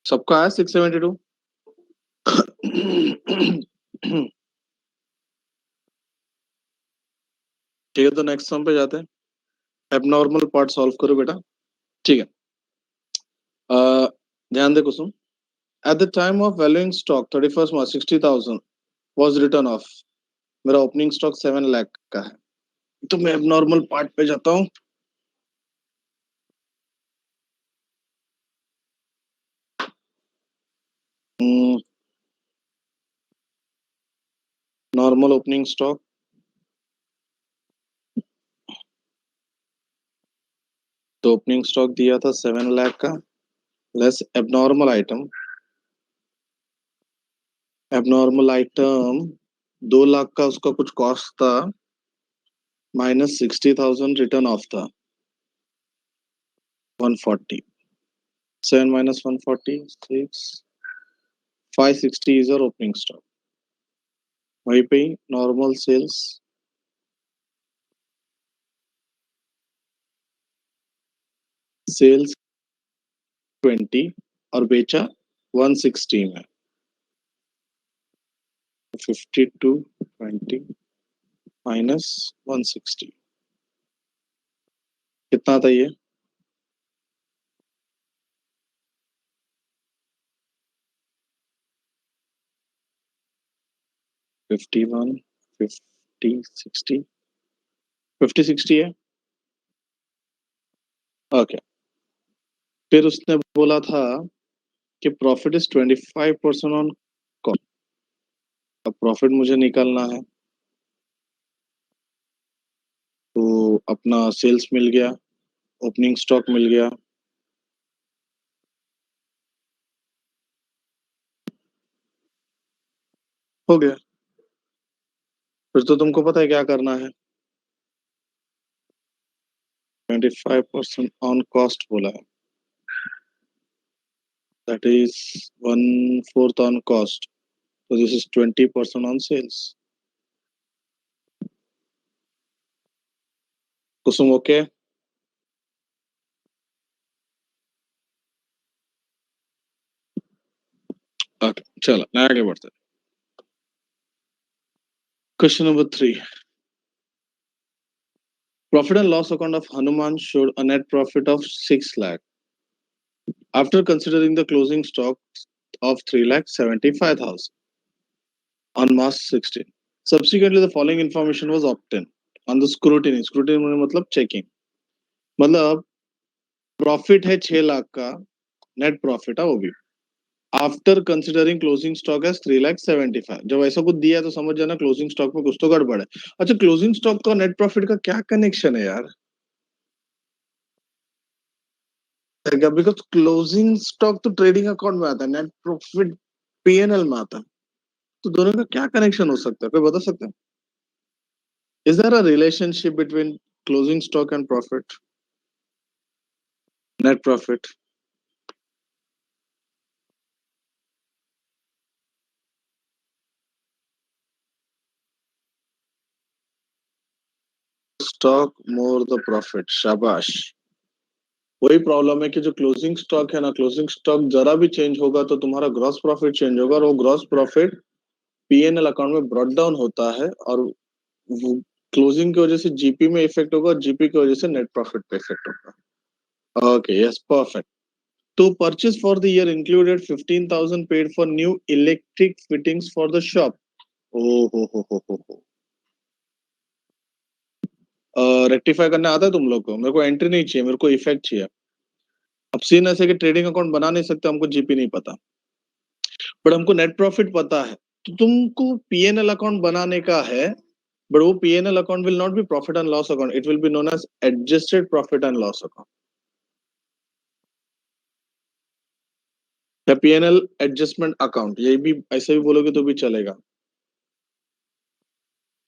सबका है 672। ठीक है, तो नेक्स्ट सम पे जाते हैं। एबनॉर्मल पार्ट सॉल्व करो बेटा। ठीक है, ध्यान दे Kusum. At the time of valuing stock 31 March 60,000 was return off. मेरा ओपनिंग स्टॉक 7 लाख का है, तो मैं एबनॉर्मल पार्ट पे जाता हूँ। नॉर्मल ओपनिंग स्टॉक, तो ओपनिंग स्टॉक दिया था 7 लाख का, less abnormal item. Abnormal item 2 lakh का, उसका कुछ कॉस्ट था, माइनस 60,000 रिटर्न ऑफ था 140। 7 minus 140, 560 is our opening stock. वहीं पे नॉर्मल सेल्स 20 और बेचा 160 में। 52 20 माइनस 160 कितना था ये? 51 50 60 50 60 है। ओके, फिर उसने बोला था कि प्रॉफिट इज 25% ऑन कॉस्ट। अब प्रॉफिट मुझे निकालना है, तो अपना सेल्स मिल गया, ओपनिंग स्टॉक मिल गया, हो गया। फिर तो तुमको पता है क्या करना है। 25% ऑन कॉस्ट बोला है, that is 1/4 on cost, so this is 20% on sales. Kusum okay? Okay, चलो मैं आगे बढ़ते हैं। Question number 3, profit and loss account of Hanuman showed a net profit of 6 lakh after considering the closing stock of 3,75,000 on March 16. Subsequently, the following information was obtained on the scrutiny. Scrutiny मतलब checking, मतलब profit है 6 लाख का, net profit है वो भी after considering closing stock as 3,75,000। जब ऐसा कुछ दिया है तो समझ जाना क्लोजिंग स्टॉक में कुछ तो गड़बड़ है। अच्छा, क्लोजिंग स्टॉक का नेट प्रॉफिट का क्या कनेक्शन है यार? बिकॉज क्लोजिंग स्टॉक तो ट्रेडिंग अकाउंट में आता है, नेट प्रॉफिट पीएनएल में आता है, तो दोनों का क्या कनेक्शन हो सकता है? कोई बता सकता है? Is there a relationship between closing stock and profit, net profit? Stock more the profit, शाबाश। वही प्रॉब्लम है कि जो क्लोजिंग स्टॉक है ना, क्लोजिंग स्टॉक जरा भी चेंज होगा तो तुम्हारा ग्रॉस प्रॉफिट चेंज होगा, और वो ग्रॉस प्रॉफिट पीएनएल अकाउंट में ब्रॉट डाउन होता है, और क्लोजिंग की वजह से जीपी में इफेक्ट होगा, और जीपी की वजह से नेट प्रॉफिट पे इफेक्ट होगा। Okay, yes, perfect. तो purchase for the year included 15,000 paid for new electric fittings for the shop. ओ हो। रेक्टिफाई करने आता है तुम लोग को? मेरे को एंट्री नहीं चाहिए, मेरे को इफेक्ट चाहिए। अब सीन ऐसे कि ट्रेडिंग अकाउंट बना नहीं सकते, हमको जीपी नहीं पता, बट हमको नेट प्रॉफिट पता है। तो तुमको पीएनएल अकाउंट बनाने का है, बट वो PNL account will not be profit and loss account, it will be known as adjusted profit and loss account, या पीएनएल एडजस्टमेंट अकाउंट, ये भी ऐसे भी बोलोगे तो भी चलेगा।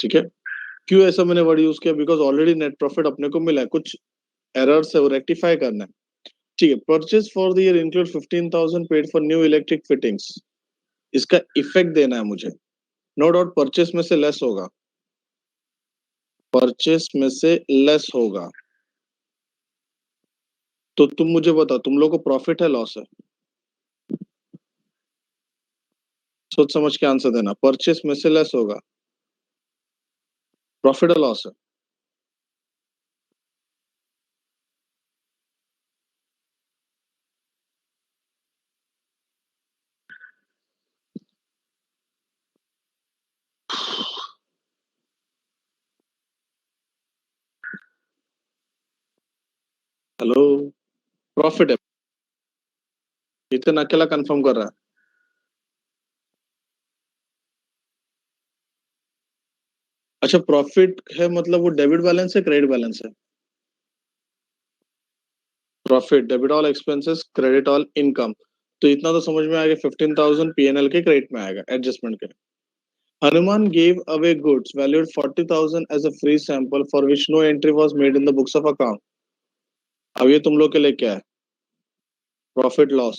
ठीक है, क्यों ऐसा मैंने वर्ड यूज किया? बिकॉज ऑलरेडी नेट प्रॉफिट अपने को मिला है, कुछ एरर्स है वो रेक्टिफाई करना है। ठीक है, purchase for the year include 15,000 paid for new electric fittings, इसका इफेक्ट देना है मुझे। नो डाउट परचेस में से लेस होगा, परचेस में से लेस होगा, तो तुम मुझे बताओ तुम लोग को प्रॉफिट है लॉस है? सोच समझ के आंसर देना। परचेस में से लेस होगा, प्रॉफिट और लॉस है। हेलो, प्रॉफिट है। इतना अकेला कंफर्म कर रहा है। अच्छा, प्रॉफिट है मतलब वो डेबिट बैलेंस है क्रेडिट बैलेंस है? Profit debit all expenses credit all income. तो इतना तो समझ में आ गया, 15,000 पीएनएल के क्रेडिट में आएगा एडजस्टमेंट के। Hanuman gave away goods valued 40,000 as a free sample for which no entry was made in the books of account. अब ये तुम लोग के लिए क्या है? Profit loss.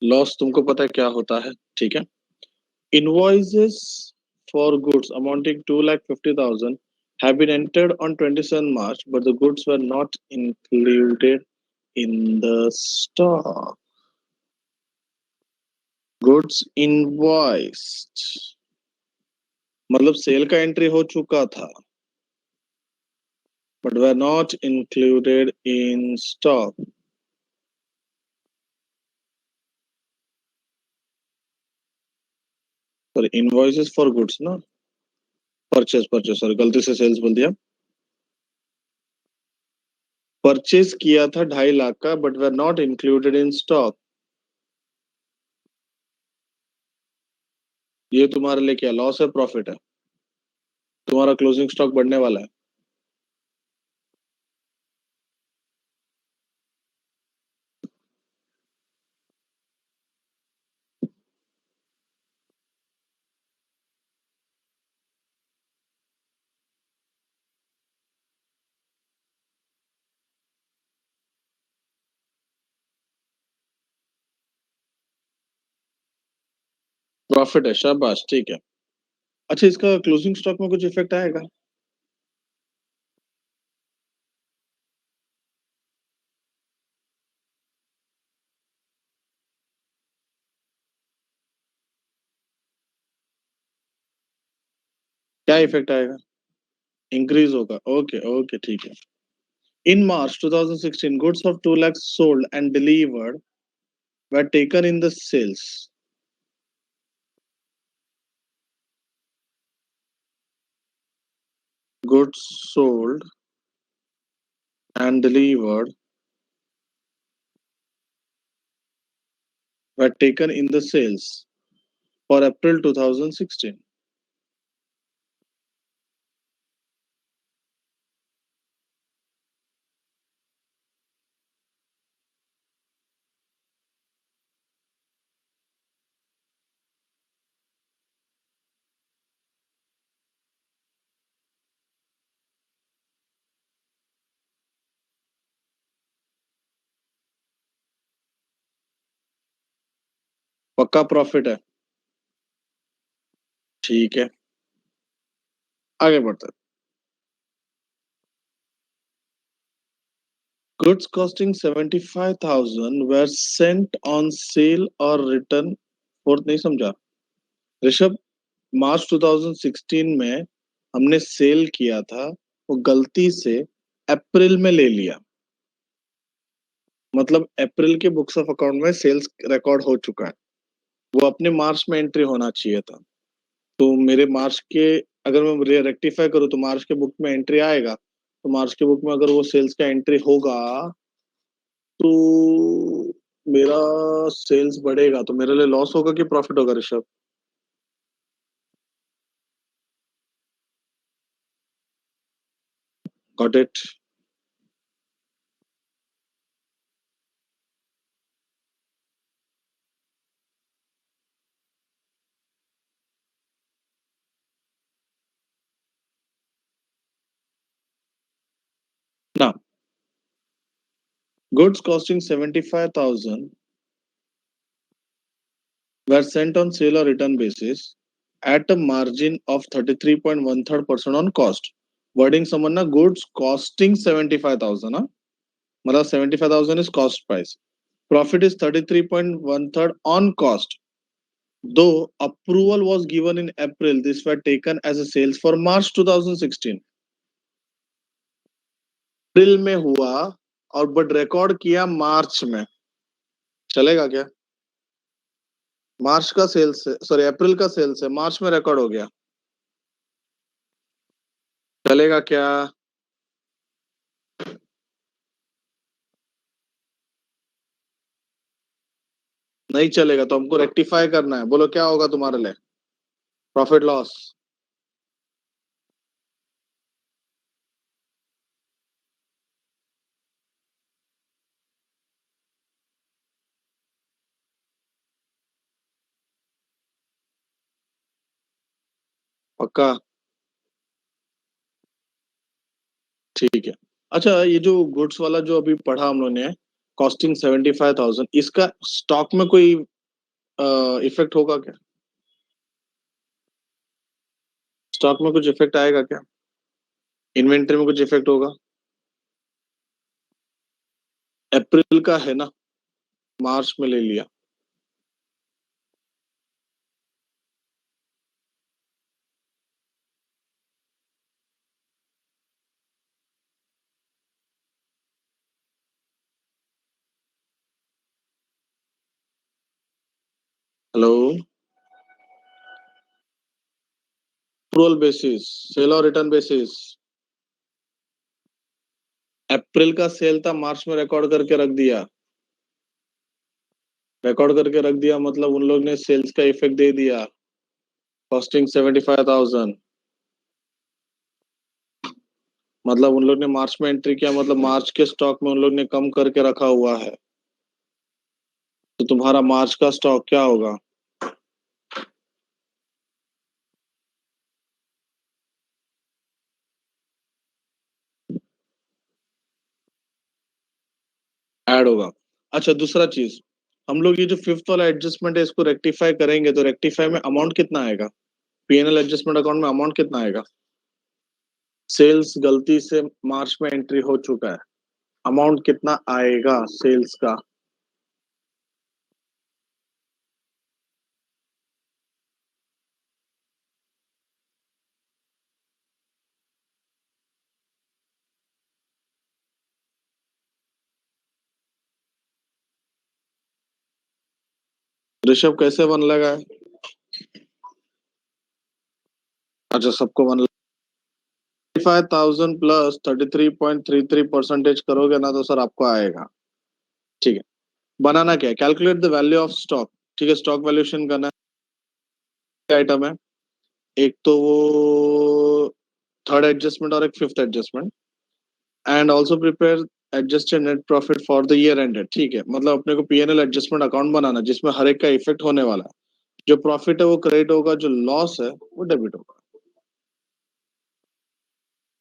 लॉस तुमको पता है क्या होता है, ठीक है? Invoices for goods amounting to 2,50,000 have been entered on 27 March, but the goods were not included in the stock. Goods invoiced मतलब सेल का एंट्री हो चुका था, but were not included in stock. Sorry, invoices for goods ना, purchase purchase, sorry गलती से sales बोल दिया। परचेस किया था 2.5 लाख का, but were not included in stock. ये तुम्हारे लिए क्या लॉस है प्रॉफिट है? तुम्हारा क्लोजिंग स्टॉक बढ़ने वाला है। प्रॉफिट है, शाबाश, ठीक है। अच्छा, इसका क्लोजिंग स्टॉक में कुछ इफेक्ट आएगा? क्या इफेक्ट आएगा? इंक्रीज होगा, ओके ओके, ठीक है। In March 2016 goods of 2 lakh sold and delivered were taken in the sales. Goods sold and delivered were taken in the sales for April 2016. पक्का प्रॉफिट है, ठीक है। आगे बढ़ते हैं। Goods costing 75,000 were sent on sale or return। Fourth नहीं समझा ऋषभ। मार्च 2016 में हमने सेल किया था, वो गलती से अप्रैल में ले लिया, मतलब अप्रैल के बुक्स ऑफ अकाउंट में सेल्स रिकॉर्ड हो चुका है, वो अपने मार्च में एंट्री होना चाहिए था। तो मेरे मार्च के, अगर मैं रेक्टिफाई करूँ तो मार्च के बुक में एंट्री आएगा, तो मार्च के बुक में अगर वो सेल्स का एंट्री होगा तो मेरा सेल्स बढ़ेगा, तो मेरे लिए लॉस होगा कि प्रॉफिट होगा ऋषभ? Got it. ना, goods costing 75,000 were sent on sale or return basis at a margin of 33.13% on cost. Wording someone na goods costing 75,000 ना मतलब 75,000 is cost price. Profit is 33.13 on cost. Though approval was given in April, this were taken as a sales for March 2016. अप्रैल में हुआ और but record किया मार्च में, चलेगा क्या? मार्च का सेल्स है, सॉरी अप्रैल का सेल्स है, मार्च में रिकॉर्ड हो गया, चलेगा क्या? नहीं चलेगा तो हमको रेक्टिफाई करना है, बोलो क्या होगा तुम्हारे लिए? Profit loss. पक्का? ठीक है। अच्छा, ये जो गुड्स वाला जो अभी पढ़ा हम लोग ने, कॉस्टिंग 75,000, इसका स्टॉक में कोई इफेक्ट होगा क्या? स्टॉक में कुछ इफेक्ट आएगा क्या? इन्वेंटरी में कुछ इफेक्ट होगा? अप्रैल का है ना, मार्च में ले लिया। हेलो? अप्रूवल बेसिस, सेल और रिटर्न बेसिस। अप्रैल का सेल था, मार्च में रिकॉर्ड करके रख दिया। रिकॉर्ड करके रख दिया मतलब उन लोग ने सेल्स का इफेक्ट दे दिया, कॉस्टिंग 75,000। मतलब उन लोग ने मार्च में एंट्री किया, मतलब मार्च के स्टॉक में उन लोग ने कम करके रखा हुआ है, तो तुम्हारा मार्च का स्टॉक क्या होगा? ऐड होगा। अच्छा, दूसरा चीज, हम लोग ये जो फिफ्थ वाला एडजस्टमेंट है इसको रेक्टिफाई करेंगे तो रेक्टिफाई में अमाउंट कितना आएगा? पीएनएल एडजस्टमेंट अकाउंट में अमाउंट कितना आएगा? सेल्स गलती से मार्च में एंट्री हो चुका है, अमाउंट कितना आएगा सेल्स का? ऋषभ कैसे बन लगा है? अच्छा, सबको बन, 5,000 प्लस 33.33% करोगे ना तो सर आपको आएगा। ठीक है, बनाना क्या है, calculate the value of stock. ठीक है, स्टॉक वैल्यूएशन करना है, आइटम है, एक तो वो थर्ड एडजस्टमेंट और एक fifth adjustment, and also prepare adjusted net profit for the year ended. ठीक है, मतलब अपने को पीएनएल एडजस्टमेंट अकाउंट बनाना जिसमें हर एक का इफेक्ट होने वाला है, जो प्रॉफिट है वो क्रेडिट होगा, जो लॉस है वो डेबिट होगा।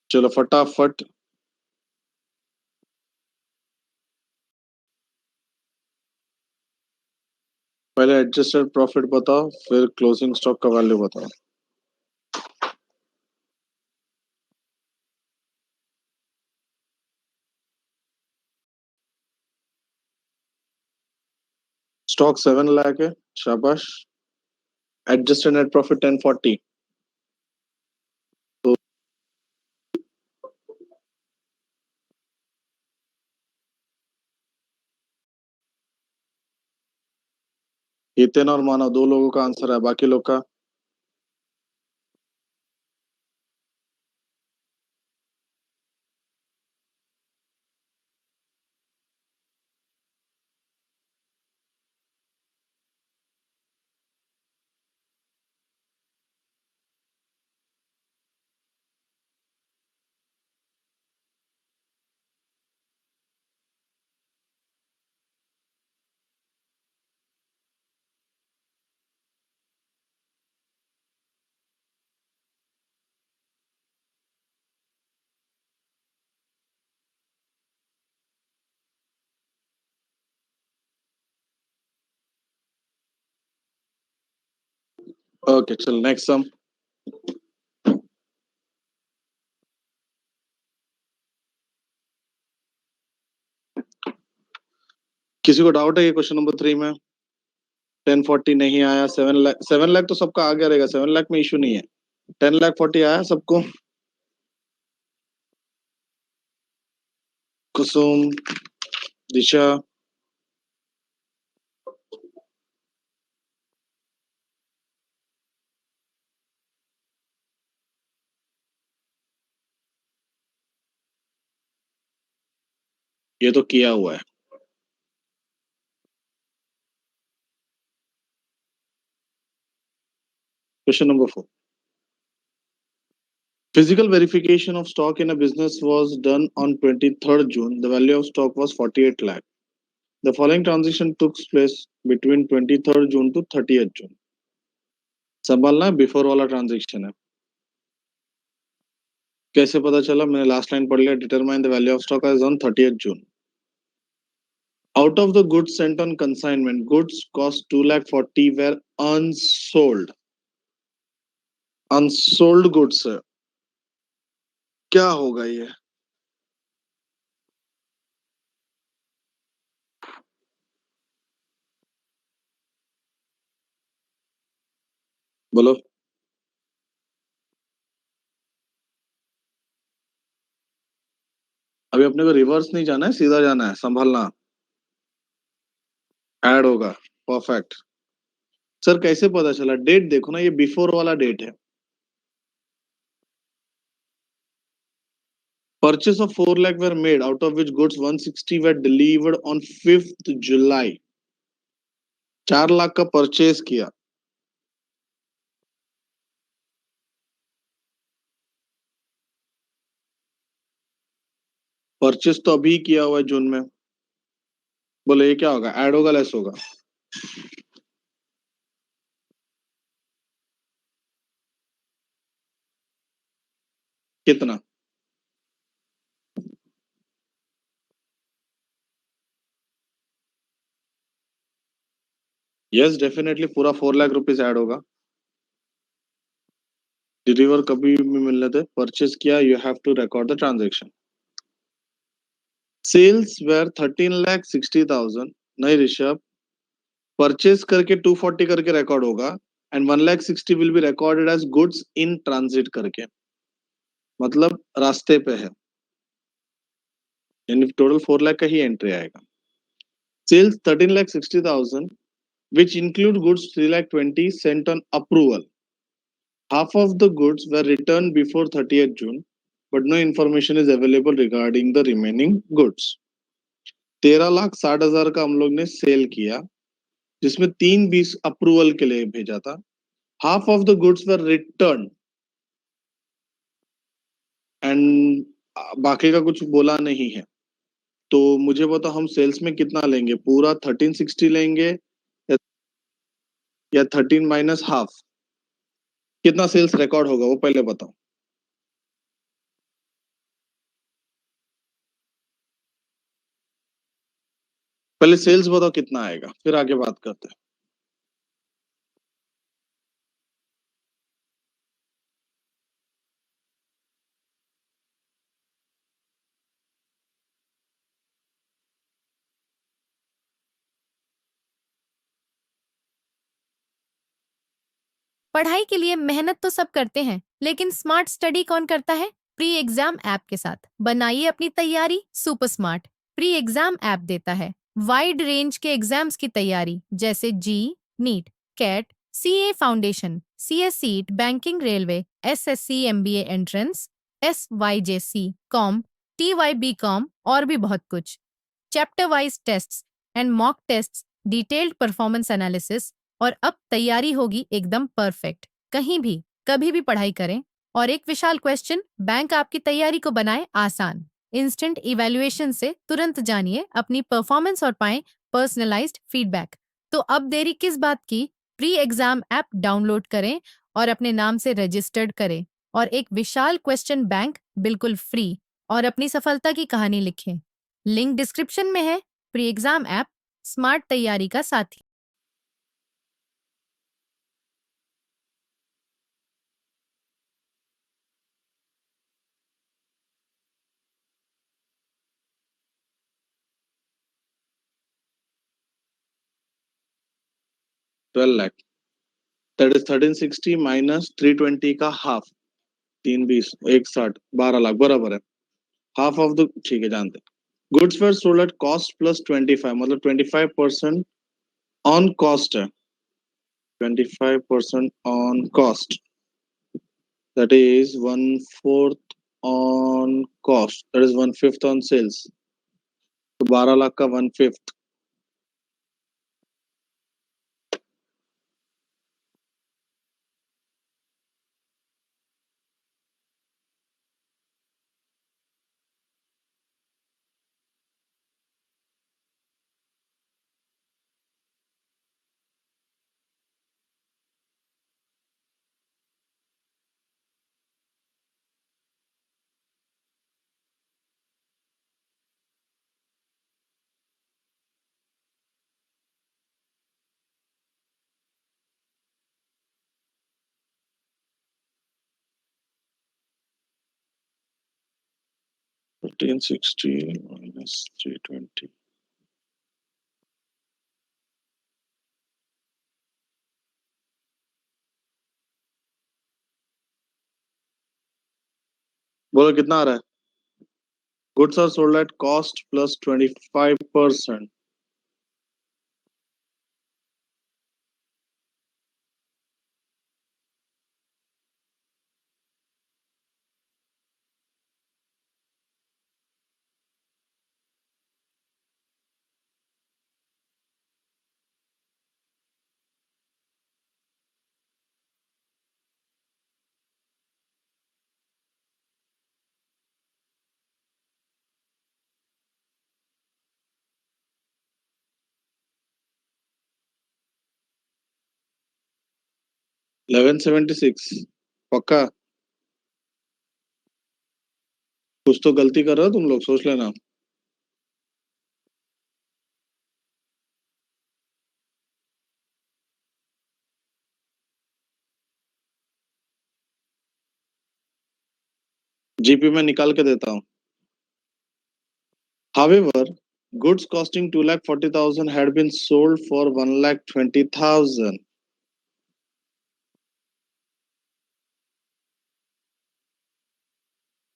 चलो फटाफट, पहले एडजस्टेड प्रॉफिट बताओ, फिर क्लोजिंग स्टॉक का वैल्यू बताओ। स्टॉक 7 लाख है, शाबाश। एडजस्टेड नेट प्रॉफिट 1040, तो हितेन और मानव दो लोगों का आंसर है, बाकी लोग का? ओके चल नेक्स्ट सम। किसी को डाउट है ये क्वेश्चन नंबर 3 में? 1040 नहीं आया, 7 लाख तो सबका आ गया रहेगा, 7 लाख में इशू नहीं है। 10 लाख 40 आया सबको? कुसुम, दिशा, ये तो किया हुआ है। Question number 4, physical verification of stock in a business was done on 23rd June. The value of stock was 48 lakh. The following transaction took place between 23rd June to 30th June. संभालना before वाला transaction है। कैसे पता चला? मैंने last line पढ़ लिया, determine the value of stock as on 30th June. Out of the goods sent on consignment, goods cost 2,40,000 were unsold. Unsold goods है, क्या होगा ये? बोलो। अभी अपने को रिवर्स नहीं जाना है, सीधा जाना है, संभालना। ऐड होगा, परफेक्ट। सर कैसे पता चला? डेट देखो ना, ये बिफोर वाला डेट है। Purchase of 4 lakh were made, out of which goods 160 were delivered on 5th July. 4 lakh का परचेज किया, परचेज तो अभी किया हुआ है जून में। बोले ये क्या होगा? ऐड होगा, लेस होगा? कितना? यस डेफिनेटली पूरा 4 लाख रुपीज ऐड होगा। डिलीवर कभी भी मिलने दे, परचेज किया, you have to record the transaction. Sales were 13,60,000। नहीं ऋषभ, परचेज करके 240 करके रिकॉर्ड होगा and 1,60,000 will be recorded as goods in transit करके, मतलब रास्ते पे है, यानी टोटल 4 लाख का ही एंट्री आएगा। Sales 13,60,000 which include goods 3,20,000 sent on approval. Half of the goods were returned before 30th June, but no information is available regarding the remaining goods. 13,60,000 का हम लोग ने सेल किया, जिसमें 320 अप्रूवल के लिए भेजा था। Half of the goods were return and बाकी का कुछ बोला नहीं है। तो मुझे बताओ हम सेल्स में कितना लेंगे? पूरा 1360 लेंगे या 13 माइनस हाफ? कितना सेल्स रिकॉर्ड होगा वो पहले बताओ। पहले सेल्स बताओ कितना आएगा, फिर आगे बात करते हैं। पढ़ाई के लिए मेहनत तो सब करते हैं, लेकिन स्मार्ट स्टडी कौन करता है? प्री एग्जाम ऐप के साथ बनाइए अपनी तैयारी super smart. Pre exam app देता है वाइड रेंज के एग्जाम्स की तैयारी, जैसे JEE, NEET, CAT, CA foundation, CSEET, banking, railway, SSC, MBA entrance, SYJC, com, TY com और भी बहुत कुछ। Chapter wise tests and mock tests, detailed performance analysis, और अब तैयारी होगी एकदम परफेक्ट। कहीं भी कभी भी पढ़ाई करें, और एक विशाल क्वेश्चन बैंक आपकी तैयारी को बनाए आसान। इंस्टेंट इवैल्यूएशन से तुरंत जानिए अपनी परफॉर्मेंस और पाएं पर्सनलाइज्ड फीडबैक। तो अब देरी किस बात की? प्री एग्जाम ऐप डाउनलोड करें और अपने नाम से रजिस्टर्ड करें, और एक विशाल क्वेश्चन बैंक बिल्कुल फ्री, और अपनी सफलता की कहानी लिखें। लिंक डिस्क्रिप्शन में है। प्री एग्जाम ऐप, स्मार्ट तैयारी का साथी। 12 लाख, दैट इज 1360 माइनस 320 का हाफ, 320 160 12 लाख बराबर है हाफ ऑफ द, ठीक है जानते। Goods were sold at cost plus 25, मतलब 25% ऑन कॉस्ट है, 25% on cost, that is 1/4 on cost, that is 1/5 on sales, तो 12 लाख का 1/5, $1360 minus 320, बोलो कितना आ रहा है? Goods are sold at cost plus 25%. $1176 पक्का? कुछ तो गलती कर रहे हो तुम लोग, सोच लेना। जीपी में निकाल के देता हूँ। However, goods costing 2,40,000 had been sold for 1,20,000.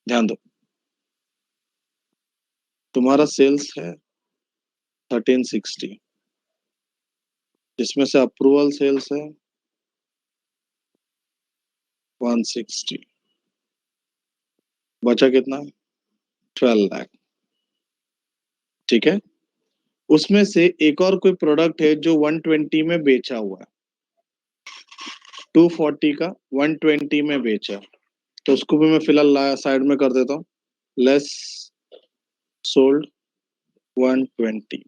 ध्यान दो, तुम्हारा सेल्स है 1360, जिसमें से अप्रूवल सेल्स है 160, बचा कितना? 12 लाख, ठीक है। उसमें से एक और कोई प्रोडक्ट है जो 120 में बेचा हुआ है, 240 का 120 में बेचा, तो उसको भी मैं फिलहाल साइड में कर देता हूँ, लेस सोल्ड 120,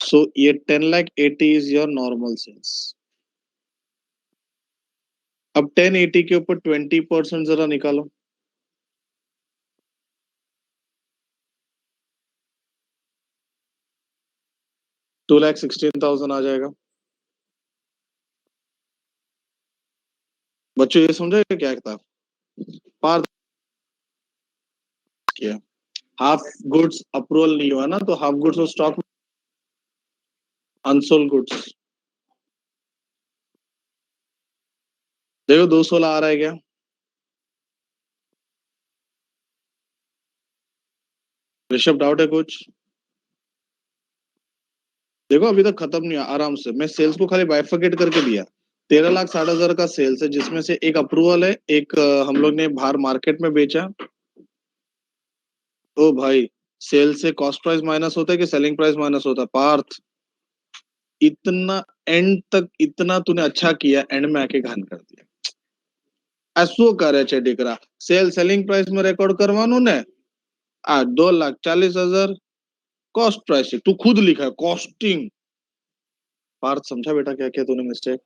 सो ये 10,80,000 इज योर नॉर्मल सेल्स। अब 1080 के ऊपर 20% जरा निकालो, $2,16,000 आ जाएगा। बच्चों ये समझे क्या था? पार किया, हाफ गुड्स अप्रूवल नहीं हुआ ना, तो हाफ गुड्स और स्टॉक अनसोल्ड गुड्स, देखो 216 आ रहा है क्या? ऋषभ डाउट है कुछ? देखो अभी तक खत्म नहीं हुआ, आराम से मैं सेल्स को खाली बाइफरकेट करके दिया। 13,60,000 का सेल्स है, जिसमें से एक अप्रूवल है, एक हम लोग ने बाहर मार्केट में बेचा। ओ भाई, सेल से कॉस्ट प्राइस माइनस होता है कि सेलिंग प्राइस माइनस होता है? पार्थ, इतना एंड तक इतना तूने अच्छा किया, एंड में आके घान कर दिया। ऐसो करे છે દીકરા, सेल सेलिंग प्राइस में रिकॉर्ड करवानो ने, आ 2,40,000 कॉस्ट प्राइस, तू खुद लिखा है कॉस्टिंग। पार्थ समझा बेटा क्या किया तूने मिस्टेक?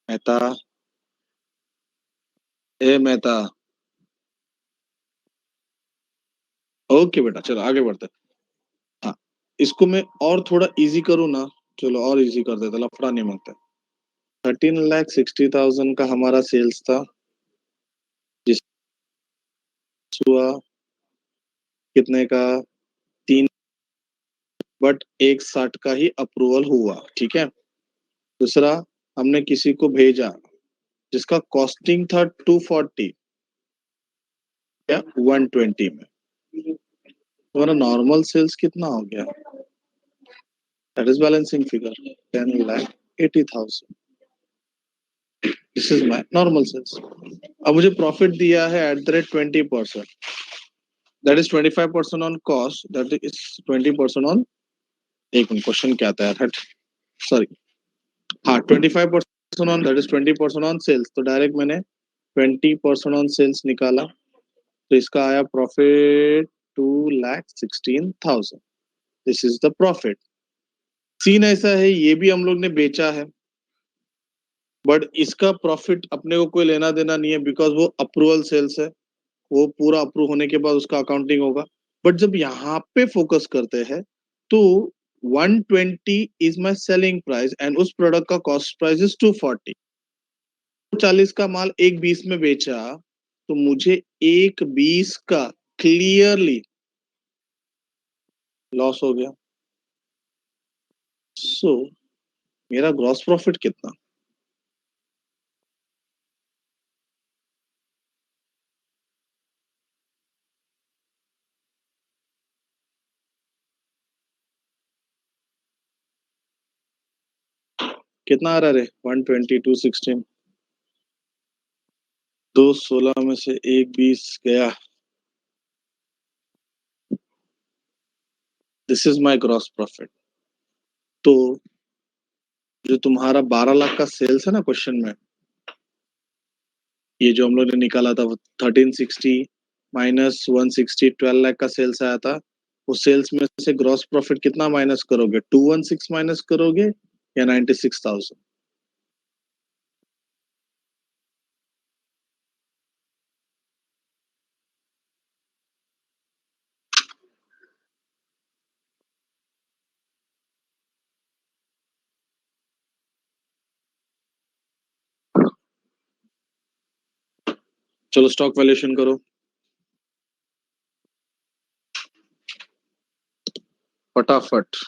मेहता, ए मेहता, ओके बेटा चलो आगे बढ़ते हैं। हाँ, इसको मैं और थोड़ा इजी करूँ ना, चलो और इजी कर देता, लफड़ा नहीं मांगता। 13,60,000 का हमारा सेल्स था, जिस हुआ कितने का? 3 बट 160 का ही अप्रूवल हुआ, ठीक है। दूसरा, हमने किसी को भेजा जिसका कॉस्टिंग था 240 या 120 में, तुम्हारा नॉर्मल सेल्स कितना हो गया? That is balancing figure 10,80,000। This is my normal sales. अब मुझे प्रॉफिट दिया है at the rate 20%, that is 25% on cost, that is 20% on, एक मिनट क्वेश्चन क्या आता है, सॉरी, हाँ 25% on, that is 20% on sales, तो डायरेक्ट मैंने 20% ऑन सेल्स निकाला, तो इसका आया profit 2,16,000। This is the profit. Scene ऐसा है, ये भी हम लोग ने बेचा है, बट इसका प्रॉफिट अपने को कोई लेना देना नहीं है, बिकॉज वो अप्रूवल सेल्स है, वो पूरा अप्रूव होने के बाद उसका अकाउंटिंग होगा। बट जब यहाँ पे फोकस करते हैं तो 120 is my selling price and उस प्रोडक्ट का कॉस्ट प्राइस इज 240। 40 का माल 120 में बेचा, तो मुझे 120 का क्लियरली लॉस हो गया। सो मेरा ग्रॉस प्रॉफिट कितना? कितना आ रहा रे? 120, 216, 216 में से 120 गया, this is my gross profit. तो जो तुम्हारा 12 लाख का सेल्स है ना क्वेश्चन में, ये जो हम लोग ने निकाला था, 1360 माइनस 160, 12 लाख का सेल्स आया था। उस सेल्स में से ग्रॉस प्रॉफिट कितना माइनस करोगे? 216 माइनस करोगे या 96,000? चलो स्टॉक वैल्यूएशन करो फटाफट।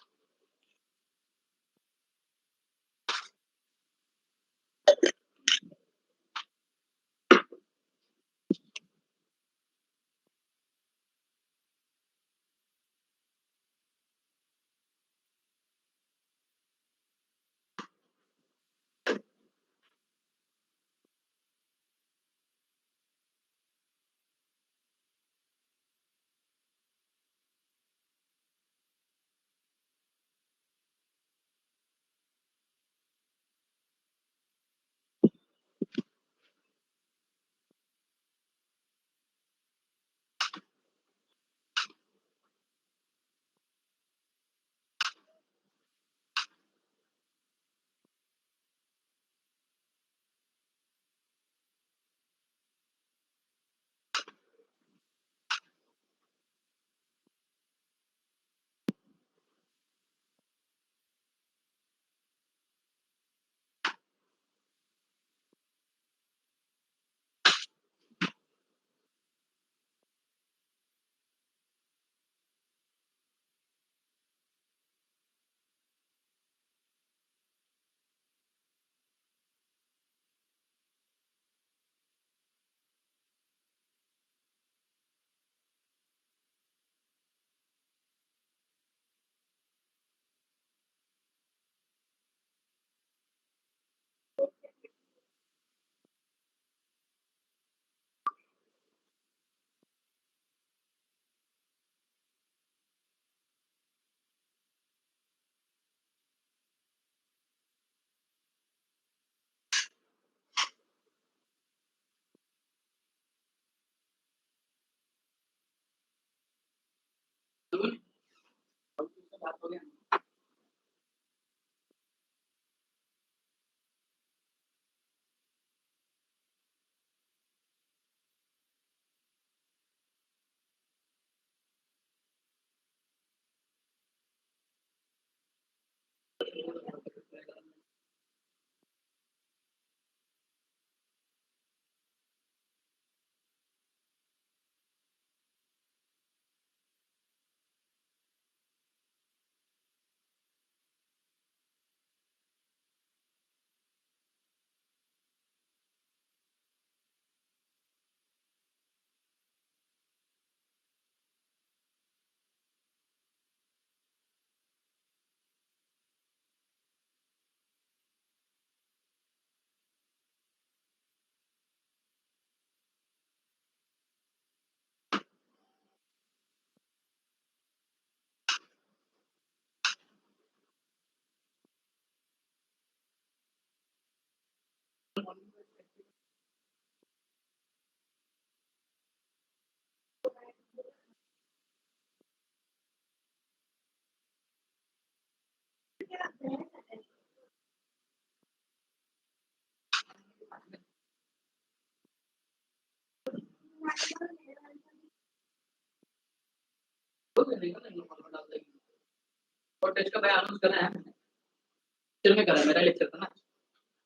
और टेस्ट का भाई अनाउंस करना है फिर में करा मेरा लेक्चर था ना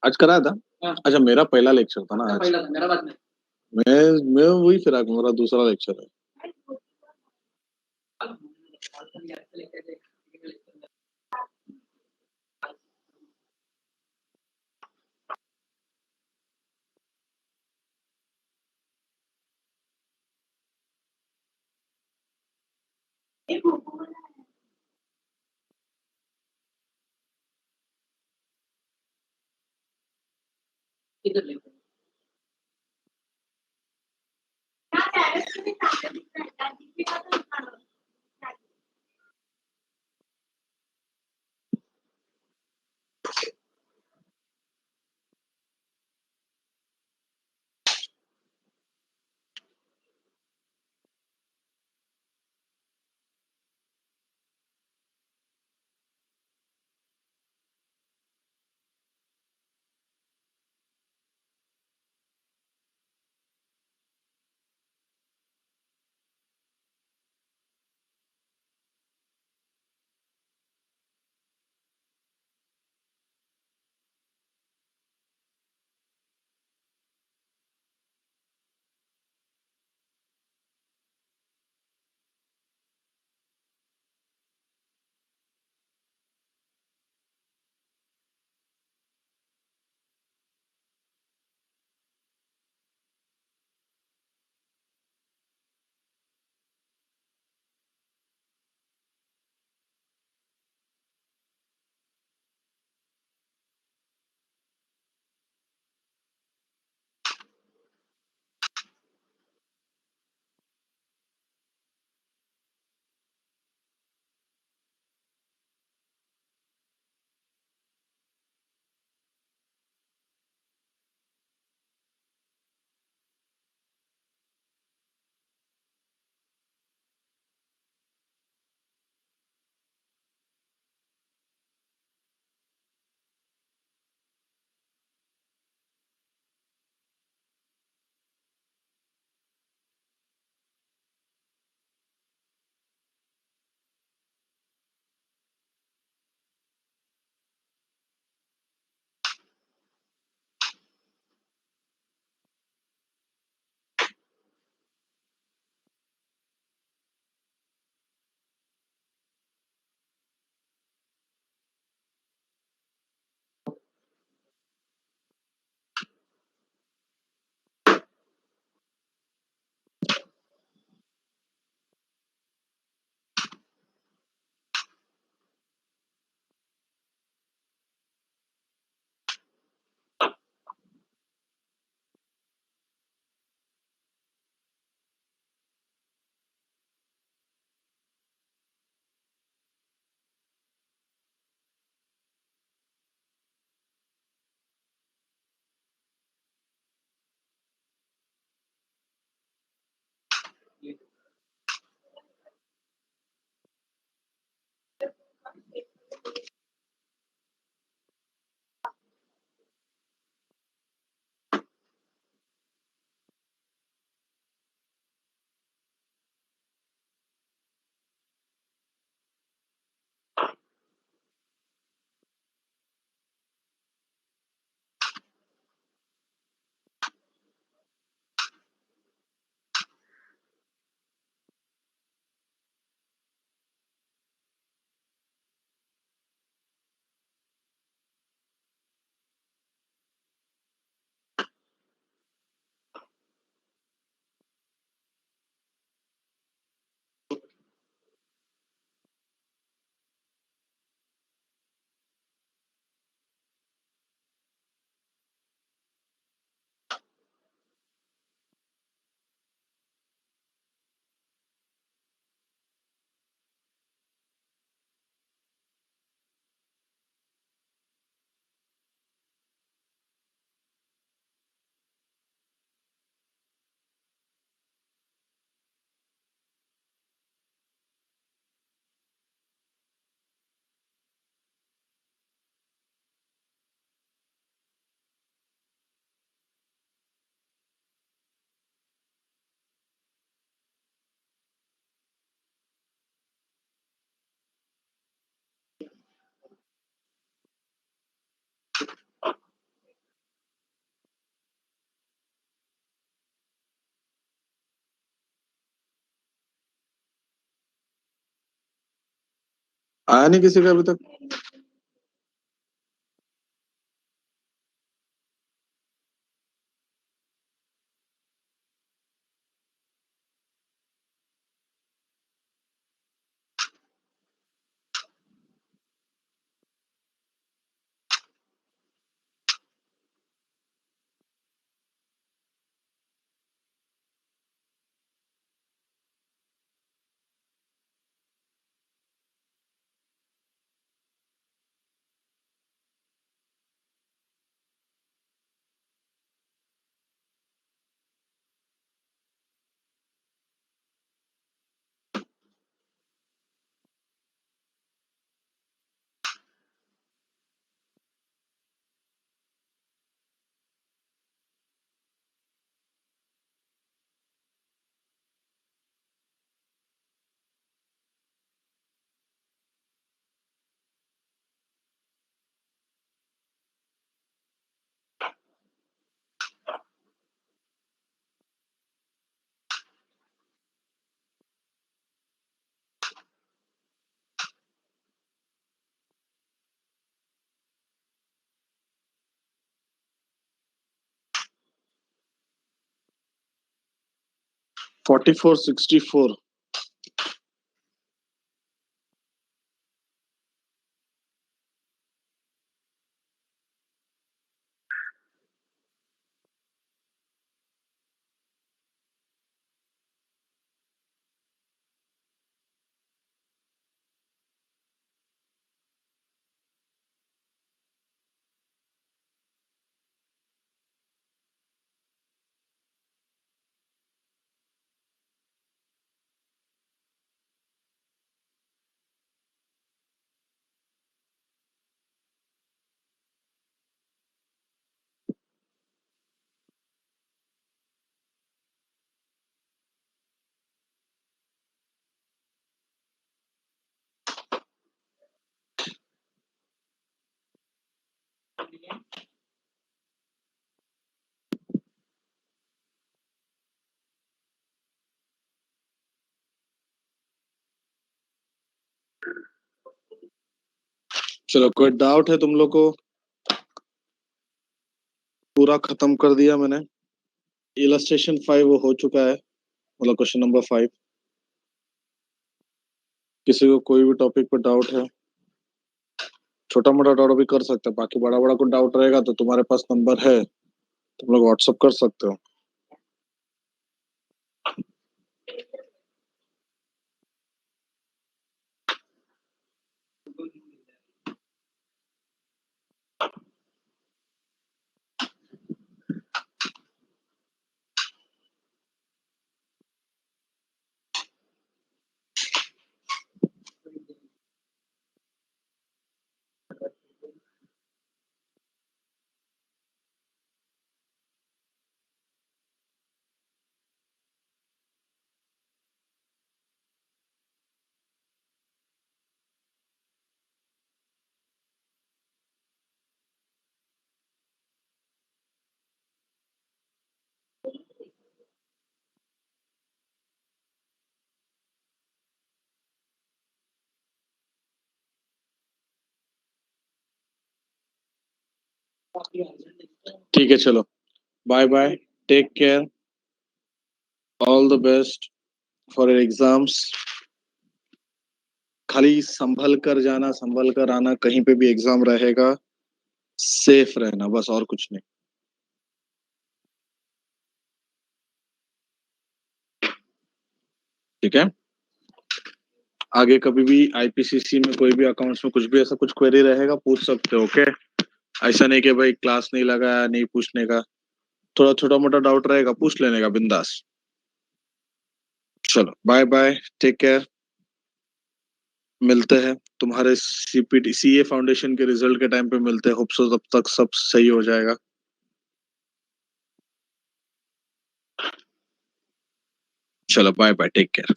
आज कराया था। हाँ। अच्छा, मेरा पहला लेक्चर था ना आज। पहला था मेरा बाद में मैं वही फिराक, मेरा दूसरा लेक्चर है। इधर ले आया नहीं किसी का अभी तक? $44.64। चलो, कोई डाउट है तुम लोग को? पूरा खत्म कर दिया मैंने। इलस्ट्रेशन 5 वो हो चुका है, मतलब क्वेश्चन नंबर 5। किसी को कोई भी टॉपिक पर डाउट है, छोटा मोटा डाउट भी कर सकते हैं। बाकी बड़ा बड़ा कोई डाउट रहेगा तो तुम्हारे पास नंबर है, तुम लोग व्हाट्सअप कर सकते हो। ठीक है, चलो, bye bye, take care, all the best for your exams. खाली संभल कर जाना, संभल कर आना, कहीं पे भी एग्जाम रहेगा, सेफ रहना, बस और कुछ नहीं। ठीक है? आगे कभी भी आईपीसीसी में कोई भी अकाउंट्स में कुछ भी ऐसा कुछ क्वेरी रहेगा, पूछ सकते हो। ओके? ऐसा नहीं कि भाई क्लास नहीं लगाया, नहीं पूछने का। थोड़ा छोटा मोटा डाउट रहेगा, पूछ लेने का बिंदास। चलो, बाय बाय, टेक केयर। मिलते हैं तुम्हारे सीपीटी सीए फाउंडेशन के रिजल्ट के टाइम पे मिलते हैं। होप सो तब तक सब सही हो जाएगा। चलो, बाय बाय, टेक केयर।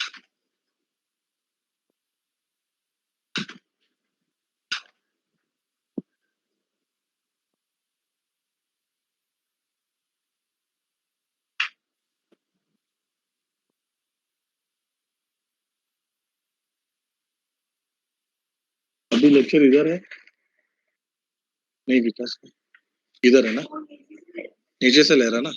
अभी लेक्चर इधर है नहीं विकास इधर है ना नीचे से ले रहा ना